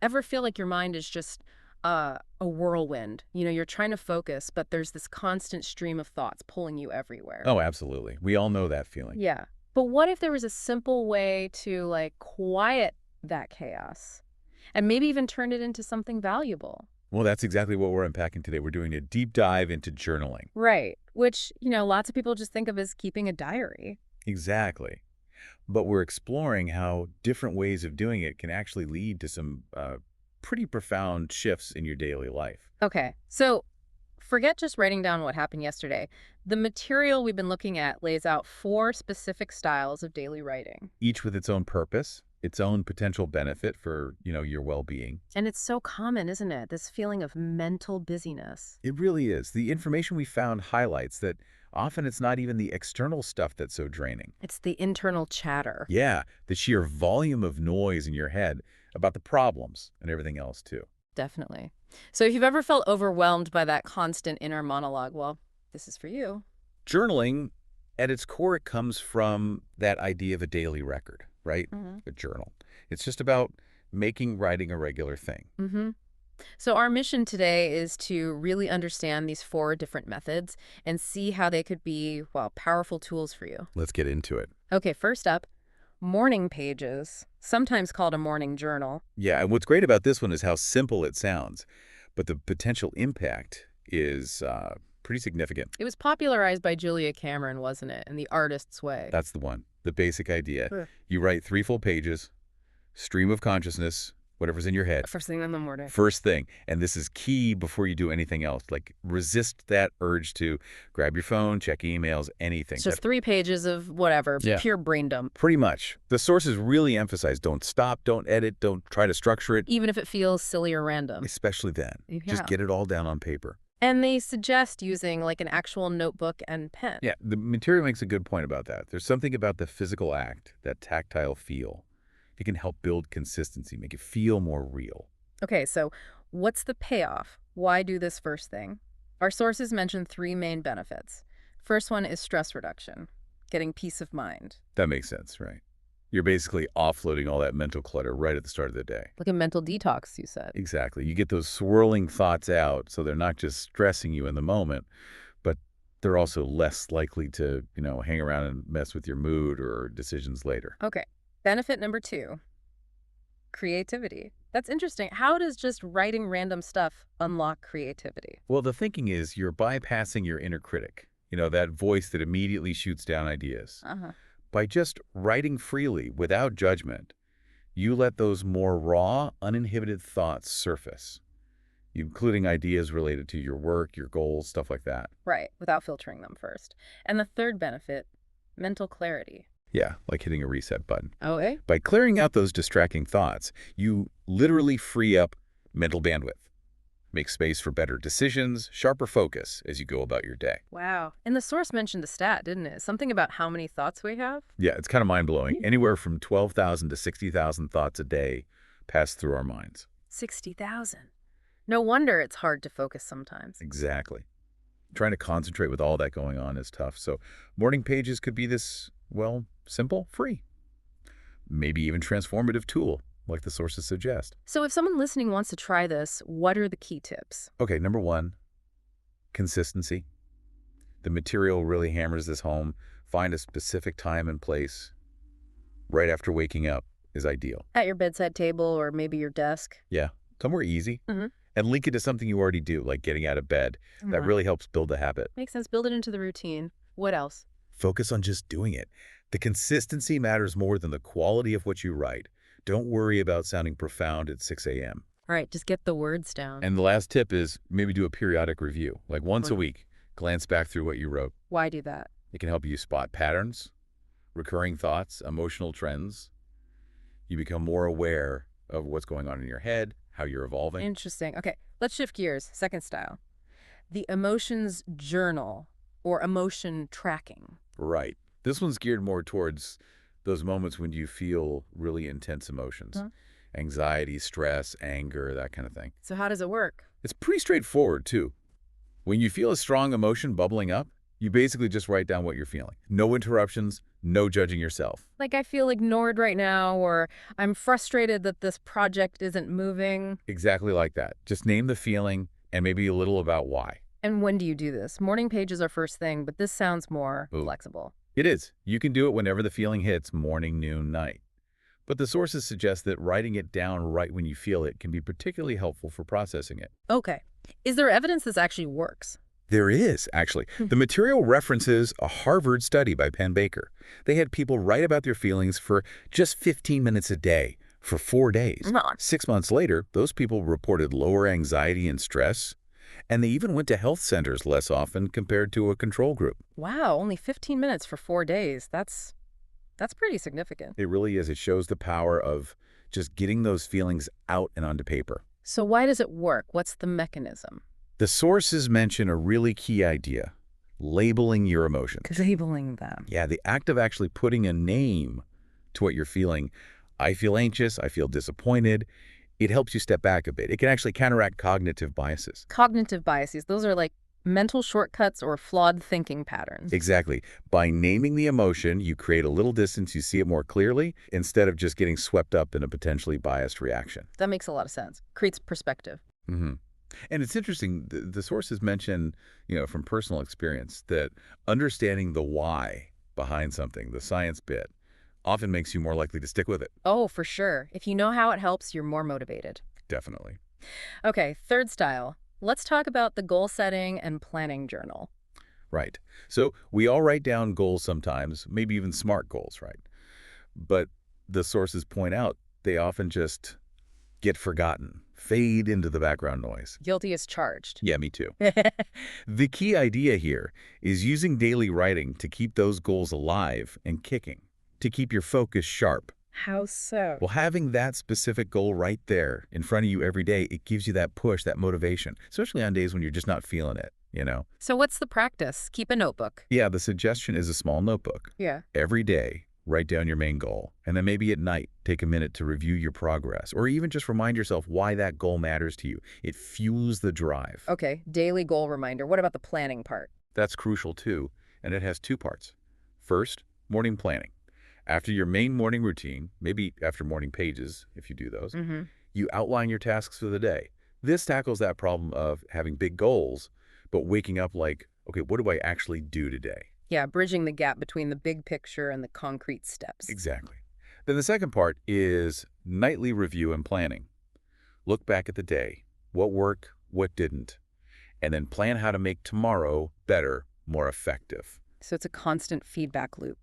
Ever feel like your mind is just a whirlwind? You're trying to focus, but there's this constant stream of thoughts pulling you everywhere. Oh, absolutely. We all know that feeling. Yeah. But what if there was a simple way to, like, quiet that chaos and maybe even turn it into something valuable? Well, that's exactly what we're unpacking today. We're doing a deep dive into journaling. Right. Which, lots of people just think of as keeping a diary. Exactly. But we're exploring how different ways of doing it can actually lead to some pretty profound shifts in your daily life, Okay. So forget just writing down what happened yesterday. The material we've been looking at lays out 4 specific styles of daily writing. each with its own purpose, its own potential benefit for, your well-being. And it's so common, isn't it? This feeling of mental busyness. It really is. The information we found highlights that often it's not even the external stuff that's so draining. It's the internal chatter. Yeah, the sheer volume of noise in your head about the problems and everything else too. Definitely. So if you've ever felt overwhelmed by that constant inner monologue, well, this is for you. Journaling, at its core, it comes from that idea of a daily record, right? Hmm. A journal. It's just about making writing a regular thing. Hmm. So our mission today is to really understand these 4 different methods and see how they could be, well, powerful tools for you. Let's get into it. Okay, first up, morning pages, sometimes called a morning journal. Yeah, and what's great about this one is how simple it sounds, but the potential impact is pretty significant. It was popularized by Julia Cameron, wasn't it? In The Artist's Way. That's the one, the basic idea. Ugh. You write 3 full pages, stream of consciousness, whatever's in your head, First thing in the morning. first thing. And this is key before you do anything else. Like, resist that urge to grab your phone, check emails, anything. It's just 3 pages of whatever, Yeah. pure brain dump. Pretty much. The sources really emphasize don't stop, don't edit, don't try to structure it, Even if it feels silly or random. especially then. Yeah. Just get it all down on paper. And they suggest using like an actual notebook and pen. Yeah, the material makes a good point about that. There's something about the physical act, that tactile feel. It can help build consistency, make it feel more real. Okay, so what's the payoff? Why do this first thing? Our sources mention 3 main benefits. First one is stress reduction, getting peace of mind, That makes sense, right? You're basically offloading all that mental clutter right at the start of the day. like a mental detox, you said. Exactly. You get those swirling thoughts out, so they're not just stressing you in the moment, but they're also less likely to, hang around and mess with your mood or decisions later. Okay, benefit number 2, creativity. That's interesting. How does just writing random stuff unlock creativity? Well, the thinking is you're bypassing your inner critic, that voice that immediately shoots down ideas. Uh-huh. By just writing freely, without judgment, you let those more raw, uninhibited thoughts surface, including ideas related to your work, your goals, stuff like that. Right, without filtering them first. And the third benefit, mental clarity. Yeah, like hitting a reset button. Oh, eh? By clearing out those distracting thoughts, you literally free up mental bandwidth. Make space for better decisions, sharper focus as you go about your day. Wow. And the source mentioned a stat, didn't it? Something about how many thoughts we have? Yeah, it's kind of mind-blowing. Anywhere from 12,000 to 60,000 thoughts a day pass through our minds. 60,000. No wonder it's hard to focus sometimes. Exactly. Trying to concentrate with all that going on is tough. So morning pages could be this, well, simple, free, maybe even transformative tool, like the sources suggest. So if someone listening wants to try this, what are the key tips? Okay, number 1, consistency. The material really hammers this home. Find a specific time and place right after waking up is ideal. At your bedside table or maybe your desk? Yeah, somewhere easy. Mhm. And link it to something you already do, like getting out of bed. That Right. really helps build the habit. Makes sense. Build it into the routine. What else? Focus on just doing it. The consistency matters more than the quality of what you write. Don't worry about sounding profound at 6 a.m. All right, just get the words down. And the last tip is maybe do a periodic review, like once a Right. week. Glance back through what you wrote. Why do that? It can help you spot patterns, recurring thoughts, emotional trends. You become more aware of what's going on in your head, how you're evolving. Interesting. Okay, let's shift gears. Second style. The emotions journal or emotion tracking. Right. This one's geared more towards those moments when you feel really intense emotions. Huh? Anxiety, stress, anger, that kind of thing. So how does it work? It's pretty straightforward, too. When you feel a strong emotion bubbling up, You basically just write down what you're feeling. No interruptions, no judging yourself. Like I feel ignored right now, or I'm frustrated that this project isn't moving. Exactly like that. Just name the feeling and maybe a little about why. And when do you do this? Morning pages are first thing, but this sounds more Ooh. flexible. It is. You can do it whenever the feeling hits, morning, noon, night. But the sources suggest that writing it down right when you feel it can be particularly helpful for processing it. Okay. Is there evidence this actually works? There is, actually. The material references a Harvard study by Penn Baker. They had people write about their feelings for just 15 minutes a day for 4 days. Not. 6 months later, those people reported lower anxiety and stress, and they even went to health centers less often compared to a control group. Wow, only 15 minutes for 4 days. That's pretty significant. It really is. It shows the power of just getting those feelings out and onto paper. So why does it work? What's the mechanism? The sources mention a really key idea: labeling your emotions. Labeling them. Yeah, the act of actually putting a name to what you're feeling. I feel anxious, I feel disappointed. It helps you step back a bit. It can actually counteract cognitive biases. Cognitive biases, those are like mental shortcuts or flawed thinking patterns. Exactly. By naming the emotion, you create a little distance, you see it more clearly, instead of just getting swept up in a potentially biased reaction. That makes a lot of sense. Creates perspective. hmm And it's interesting, the sources mention, from personal experience, that understanding the why behind something, the science bit, often makes you more likely to stick with it. Oh, for sure. If you know how it helps, you're more motivated. Definitely. Okay, third style. Let's talk about the goal setting and planning journal. Right. So we all write down goals sometimes, maybe even SMART goals, right? But the sources point out they often just get forgotten, fade into the background noise. Guilty as charged. Yeah, me too. The key idea here is using daily writing to keep those goals alive and kicking, to keep your focus sharp. How so? Well, having that specific goal right there in front of you every day, it gives you that push, that motivation, especially on days when you're just not feeling it. So what's the practice? Keep a notebook. Yeah, the suggestion is a small notebook. Yeah. Every day, write down your main goal, and then maybe at night, take a minute to review your progress, or even just remind yourself why that goal matters to you. It fuels the drive. Okay, daily goal reminder. What about the planning part? That's crucial too, and it has two parts. First, morning planning. After your main morning routine, maybe after morning pages, if you do those, you outline your tasks for the day. This tackles that problem of having big goals, but waking up like, okay, what do I actually do today? Yeah, bridging the gap between the big picture and the concrete steps. Exactly. Then the second part is nightly review and planning. Look back at the day. What worked, what didn't, and then plan how to make tomorrow better, more effective. So it's a constant feedback loop.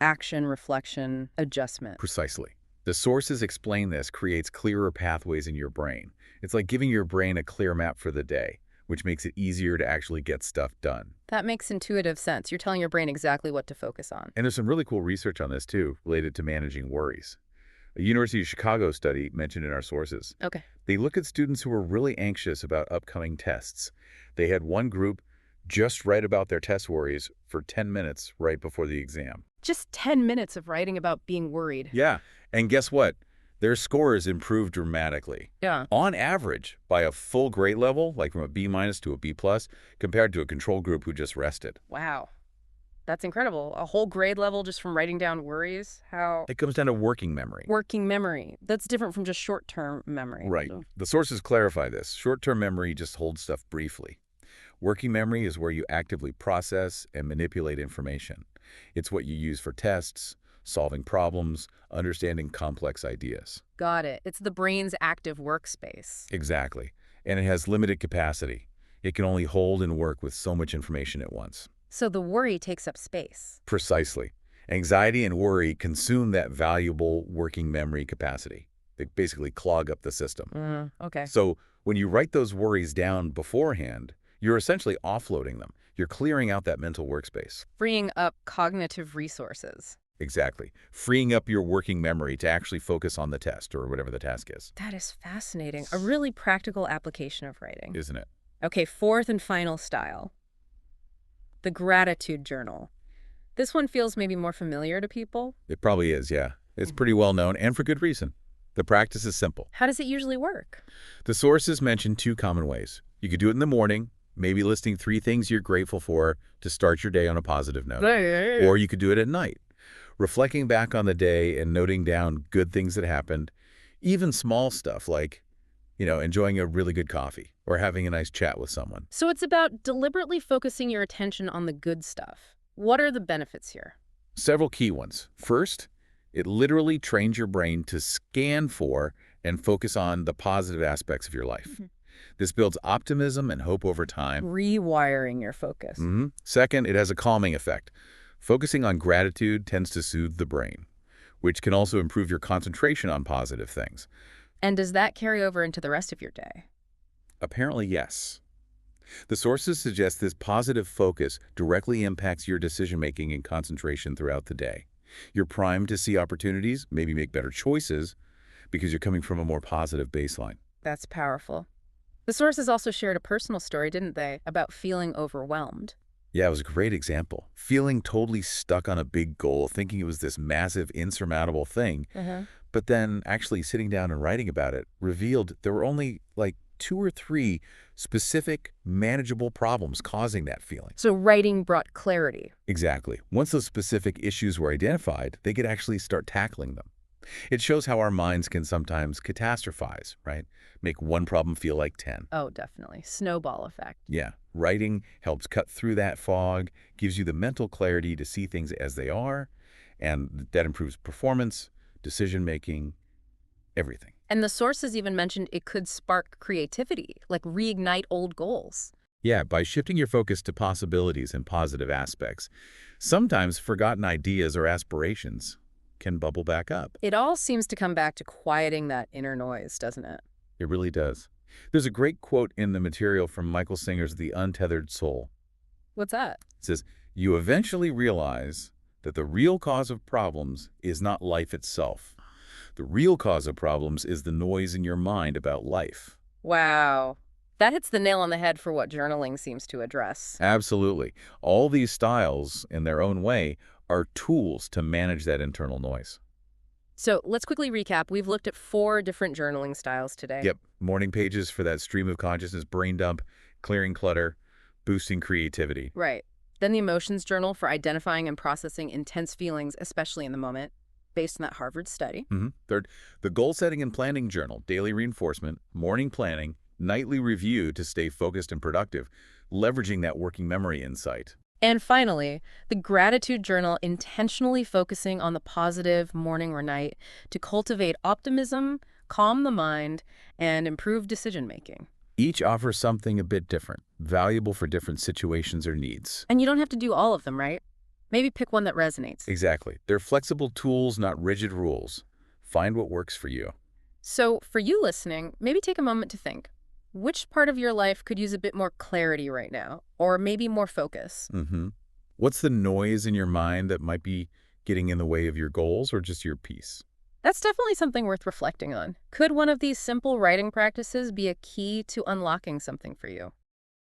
Action, reflection, adjustment. Precisely. The sources explain this creates clearer pathways in your brain. It's like giving your brain a clear map for the day, which makes it easier to actually get stuff done. That makes intuitive sense. You're telling your brain exactly what to focus on. And there's some really cool research on this too, related to managing worries. A University of Chicago study mentioned in our sources. Okay. They look at students who were really anxious about upcoming tests. They had one group just write about their test worries for 10 minutes right before the exam. Just 10 minutes of writing about being worried. Yeah, and guess what? Their scores improved dramatically. Yeah. On average, by a full grade level, like from a B- to a B+, compared to a control group who just rested. Wow. That's incredible. A whole grade level just from writing down worries? How? It comes down to working memory. Working memory. That's different from just short-term memory. Right. So- The sources clarify this. Short-term memory just holds stuff briefly. Working memory is where you actively process and manipulate information. It's what you use for tests, solving problems, understanding complex ideas. Got it. It's the brain's active workspace. Exactly. And it has limited capacity. It can only hold and work with so much information at once. So the worry takes up space. Precisely. Anxiety and worry consume that valuable working memory capacity. They basically clog up the system. Okay. So when you write those worries down beforehand, you're essentially offloading them. You're clearing out that mental workspace. Freeing up cognitive resources. Exactly. Freeing up your working memory to actually focus on the test or whatever the task is. That is fascinating. A really practical application of writing. Isn't it? Okay, fourth and final style. The gratitude journal. This one feels maybe more familiar to people. It probably is, yeah. It's pretty well known, and for good reason. The practice is simple. How does it usually work? The sources mention two common ways. You could do it in the morning, Maybe listing 3 things you're grateful for to start your day on a positive note. Yeah. Or you could do it at night, reflecting back on the day and noting down good things that happened, even small stuff like, enjoying a really good coffee or having a nice chat with someone. So it's about deliberately focusing your attention on the good stuff. What are the benefits here? Several key ones. First, it literally trains your brain to scan for and focus on the positive aspects of your life. Mhm. This builds optimism and hope over time. Rewiring your focus. Second, it has a calming effect. Focusing on gratitude tends to soothe the brain, which can also improve your concentration on positive things. And does that carry over into the rest of your day? Apparently, yes. The sources suggest this positive focus directly impacts your decision-making and concentration throughout the day. You're primed to see opportunities, maybe make better choices, because you're coming from a more positive baseline. That's powerful. The sources also shared a personal story, didn't they, about feeling overwhelmed. Yeah, it was a great example. Feeling totally stuck on a big goal, thinking it was this massive, insurmountable thing, Uh-huh. but then actually sitting down and writing about it revealed there were only like 2 or 3 specific, manageable problems causing that feeling. So writing brought clarity. Exactly. Once those specific issues were identified, they could actually start tackling them. It shows how our minds can sometimes catastrophize, right? Make one problem feel like 10. Oh, definitely. Snowball effect. Yeah, writing helps cut through that fog, gives you the mental clarity to see things as they are, and that improves performance, decision-making, everything. And the sources even mentioned it could spark creativity, like reignite old goals. Yeah, by shifting your focus to possibilities and positive aspects, sometimes forgotten ideas or aspirations can bubble back up. It all seems to come back to quieting that inner noise, doesn't it? It really does. There's a great quote in the material from Michael Singer's The Untethered Soul. What's that? It says, "You eventually realize that the real cause of problems is not life itself. The real cause of problems is the noise in your mind about life." Wow. That hits the nail on the head for what journaling seems to address. Absolutely. All these styles, in their own way, are tools to manage that internal noise. So let's quickly recap. We've looked at 4 different journaling styles today. Yep, morning pages for that stream of consciousness brain dump, clearing clutter, boosting creativity. Right. Then the emotions journal for identifying and processing intense feelings, especially in the moment, based on that Harvard study. Third, the goal setting and planning journal, daily reinforcement, morning planning, nightly review to stay focused and productive, leveraging that working memory insight. And finally, the gratitude journal, intentionally focusing on the positive morning or night to cultivate optimism, calm the mind, and improve decision-making. Each offers something a bit different, valuable for different situations or needs. And you don't have to do all of them, right? Maybe pick one that resonates. Exactly. They're flexible tools, not rigid rules. Find what works for you. So for you listening, maybe take a moment to think. Which part of your life could use a bit more clarity right now? Or maybe more focus? What's the noise in your mind that might be getting in the way of your goals or just your peace? That's definitely something worth reflecting on. Could one of these simple writing practices be a key to unlocking something for you?